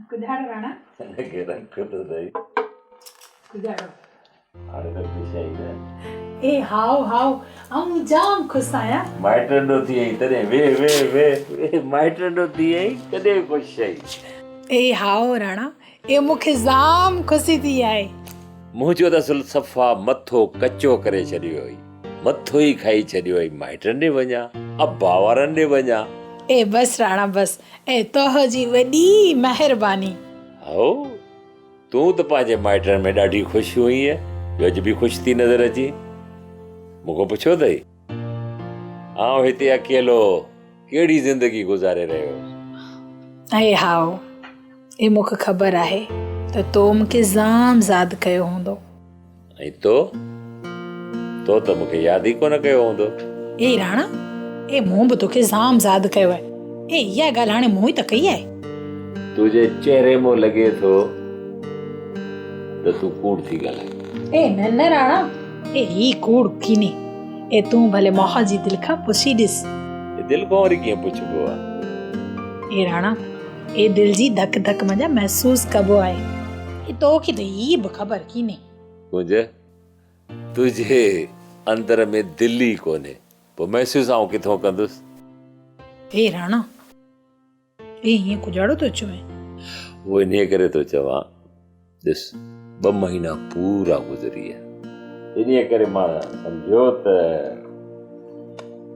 कुदाड़ो राणा के रंग तो सही कुदाड़ो हाणे त ख़ुशि आई न ए हाउ हाउ आऊं जाम ख़ुशि आहियां माइटंडो थी आई तॾहिं वे माइटंडो थी आई तॾहिं ख़ुशि आई ए हाउ राणा ए मूंखे जाम ख़ुशी थी आहे मुंहिंजो त असुल सफ़ा मथो कचो करे छॾियो हुई मथो ई खाई छॾियो हुई माइटनि ॾे वञा अब्बा वारनि ॾे वञा ए बस राणा बस ए तोहजी वॾी महिरबानी हाओ तूं त पंहिंजे माइटनि में ॾाढी ख़ुशि हुई जो अॼु बि ख़ुशि थी नज़र अची मूंखे पुछो अथई आउं हिते अकेलो कहिड़ी ज़िंदगी गुज़ारे रहियो ए हाउ ए मूंखे ख़बर आहे त तो मूंखे जाम यादि कयो हूंदो ऐं तो त मूंखे यादि ई कोन कयो हूंदो ए राणा ए मूं बि तोखे जाम यादि कयो आहे ए इहा ॻाल्हि हाणे मूं ई त कई आहे तुंहिंजे चेहरे मों लॻे थो त तूं कूड़ थी ॻाल्हाए ए न न राणा ए ही कूड़ कीने ए तूं भले मोह जी दिलि खां पुछी ॾिस दिलि खां वरी कीअं पुछिबो आहे ए राणा ए दिलि जी धक धक मञा महसूस कबो आहे ए तोखे त ही बि ख़बर कीने कुंज तुंहिंजे अंदर में दिलि ई कोन्हे पोइ महसूस आऊं किथां कंदुसि ए राणा ए हीअं कुजाड़ो थो अचो उहो इन करे थो चवां ॾिस 2 महीना पूरा गुज़री विया इन करे मां सम्झो त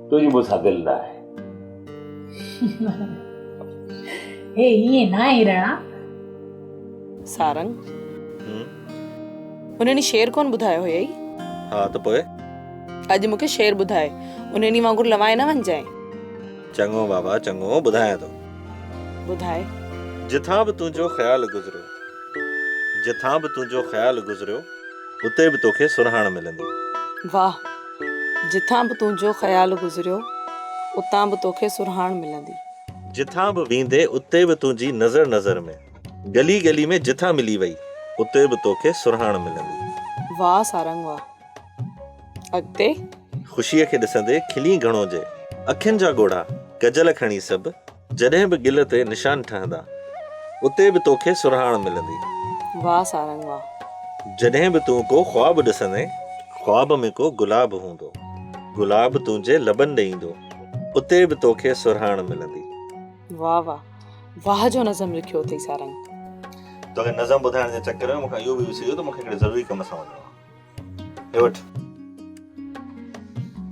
तुंहिंजी मूंसां दिलि न आहे ए हीअं न आहे राणा सारंग उन्हनि शेर कोन ॿुधायो हुयई हा त पोइ अॼु मूंखे शेर ॿुधाए उन्हनि वांगुरु लवाए न वञजाए चङो बाबा चङो ॿुधायां थो ॿुधाए जिथां बि तुंहिंजो ख़्यालु गुज़रियो उते बि तोखे सुरहाण मिलंदी वाह जिथां बि तुंहिंजो ख़्यालु गुज़रियो उतां बि तोखे सुरहाण मिलंदी जिथां बि वेंदे उते बि तुंहिंजी नज़र में गली गली में जिथां मिली वई उते बि तोखे सुरहाण मिलंदी वाह सारंग वाह अॻिते ख़ुशीअ खे ॾिसंदे खिली घणो जे अखियुनि जा ॻोढ़ा कजल खणी सभु जॾहिं बि गिल ते निशान ठहंदा उते बि तोखे सुरहाण मिलंदी वाह सारंग वाह जॾहिं बि तूं को ख्वाब ॾिसंदे ख्वाब में को गुलाब हूंदो गुलाब तुंहिंजे लबनि ॾे ईंदो उते बि तोखे सुरहाण मिलंदी वाह वाह वाह जो नज़म लिखियो अथई सारंग तोखे नज़म ॿुधाइण जे चक्कर में मूंखे इहो बि विसरी वियो त मूंखे हिकिड़े ज़रूरी कम सां वञिणो आहे हे वठि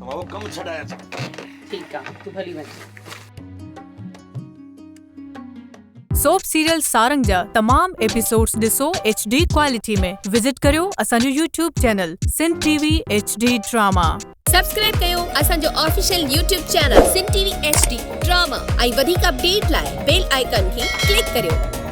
मां कमु छॾाया ठीकु आहे तूं भली वञ सोप सीरियल सारंग जा तमाम एपिसोड्स ॾिसो HD क्वालिटी में विजिट करियो असांजो YouTube channel Sindh TV HD drama subscribe कयो असांजो official YouTube channel Sindh TV HD drama ऐं वधीक अपडेट लाइ बेल आइकन खे क्लिक करियो